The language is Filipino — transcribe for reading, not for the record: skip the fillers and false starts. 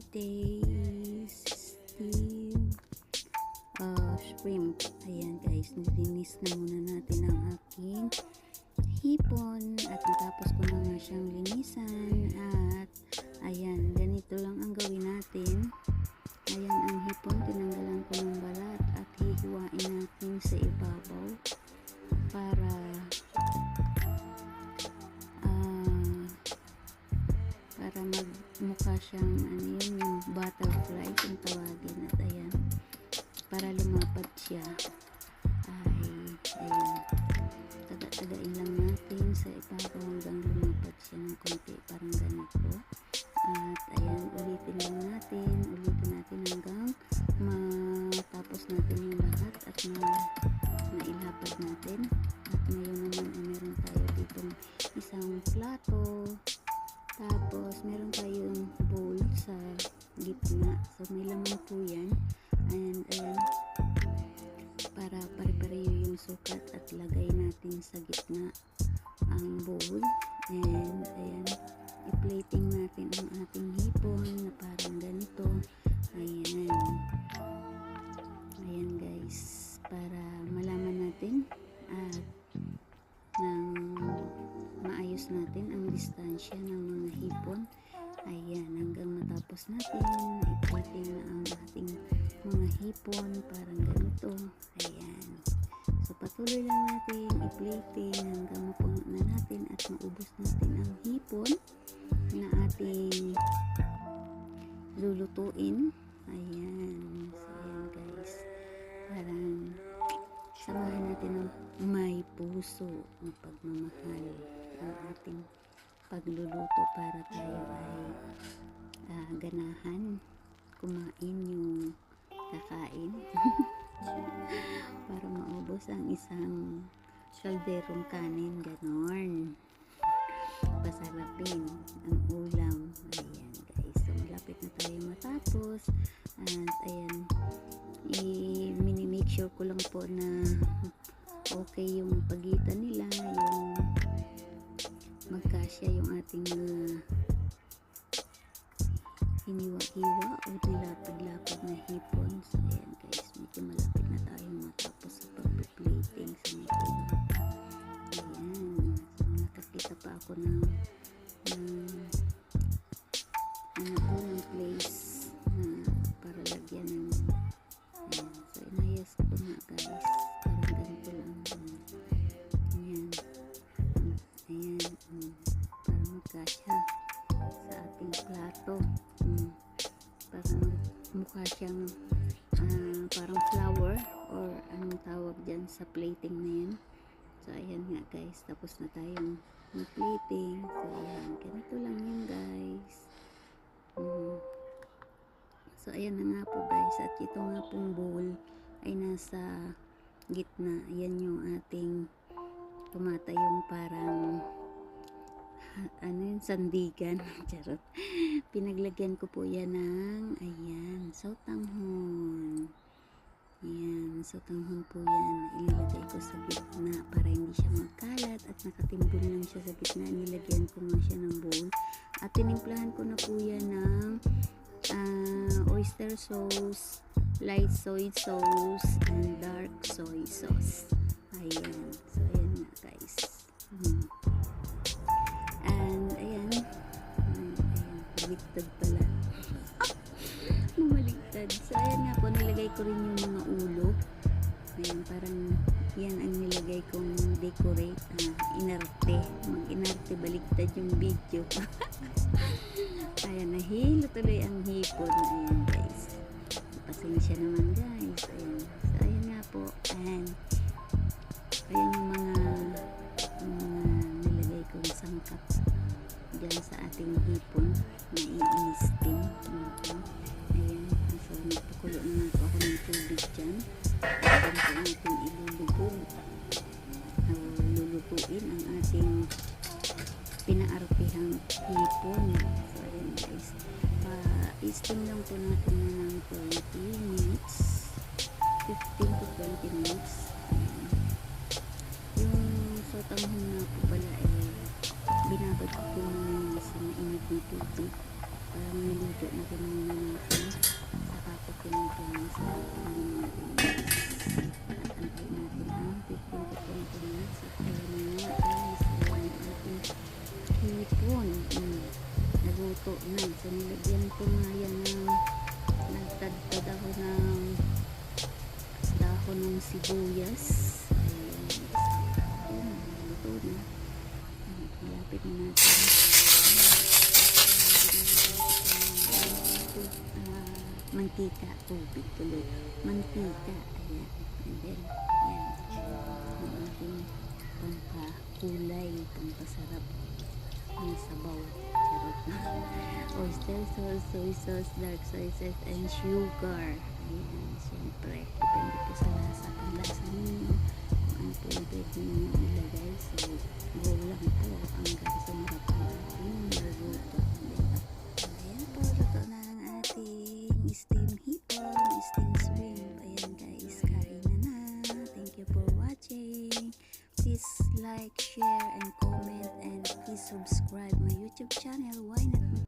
Thursday steam shrimp. Ayan guys, nilinis na muna natin ang aking hipon at natapos ko na nga siyang linisan at ayan, ganito lang ang gawin natin. Ayan ang hipon, tinanggalan ko ng balat at hihiwain natin sa ibabaw para magmukha siyang yung butterfly kung tawagin, at ayan, para lumapad siya ay ayan, taga-tagain lang natin sa ibabaw hanggang lumapad siya ng konti, parang ganito. At ayan, ulitin natin hanggang matapos natin yung lahat at mailapad natin. At ngayon naman ay meron tayo ditong isang plato, tapos meron tayong bowl sa gitna, so may laman po yan. And ayan, para pare-pareho yung sukat at lagay natin sa gitna ang bowl. And ayan, i-plating natin ang ating hipon na parang ganito. Ayan guys, para malaman natin at nang maayos natin ang distansya ng mga hipon. Ayan, hanggang matapos natin i-plating na ang ating mga hipon parang ganito. Ayan, so patuloy lang natin i-plating hanggang mapuno na natin at maubos natin ang hipon na ating lulutuin. Ayan, so ayan guys, parang samahan natin ng may puso ng pagmamahal ang ating pagluluto para tayo ay ganahan kumain yung kakain para maubos ang isang kalderong kanin, ganon, pasarapin ang ulam. Ayan guys, so malapit na tayo matapos at ayan, mini-make sure ko lang po na okay yung pagitan nila, yung magkasya yung ating hiniwa-hiwa o nilapad-lapad na hipon. So ayan guys, medyo malapit na tayong matapos sa pag-plating sa mga. Ayan, so nakakita pa ako ng place na para lagyan ng ayan, so inayos ko nga guys, parang ganito lang. Ayan, para magkasya sa ating plato. Parang mukha siyang parang flower or anong tawag dyan sa plating na yan. So ayan nga guys, tapos na tayong plating. So ayan, ganito lang yan guys. So ayan na nga po guys, at ito nga pong bowl ay nasa gitna. Ayan yung ating tumatayong parang sandigan. Charot. Pinaglagyan ko po yan ng ayan, sotanghon. Ayan, sotanghon po yan. Ilalagay ko sa gitna para hindi siya magkalat at nakatimbul lang siya sa gitna. Nilagyan ko nga siya ng bowl at tinimplahan ko na po yan ng oyster sauce, light soy sauce, and dark soy sauce. Ayan, so ayan nga guys. And ayan, baligtad pala. Maligtad. So ayan nga po, nilagay ko rin yung mga ulo. Ayan, parang yan ang nilagay kong decorate. Inarte. Mag-inarte, baligtad yung video. Ayan, nahilo tuloy ang hipon. Ayan guys, pasensya naman guys. Ayan, so ayan nga po. And ayan yung mga nilagay kong sangkap dyan sa ating hipon na i-steam. Ayan, so nagpakulo na ako ng tubig dyan. Ayan po natin lulutuin ang ating pinaartihang hipon. So ayan guys, i-steam lang po natin ng 20 minutes, 15 to 20 minutes. Yung sotanghon na po pala binabad ko po muna sa mainit na tubig parang niluto na rin muna natin. Saka ko pinagyan sa tingin natin. At antayin natin ang 15 to 20 minutes. At ayan na nga guys, ayan ang ating hipon. Naluto na. So nilagyan ko nga yan ng nagtadtad ako ng dahon ng sibuyas. Ayan, naluto na. Malapit na natin. Mantika, tubig tuloy. Mantika, ayan. And then, ayan. Ang ating pampakulay, pampasarap ng sabaw. Charot na. Oyster sauce, soy sauce, dark soy sauce, and sugar. Ayan, siyempre. Depende po sa lasa. Ang lasa ninyo. Kung ano po yung pwede ninyo ilagay. So, go lang po hanggang sumarap ang ating maluto. Ayan po, luto na ang ating steam hipon, steam shrimp. Ayan guys, kain na. Thank you for watching. Please like, share, and comment, and please subscribe my YouTube channel. Why not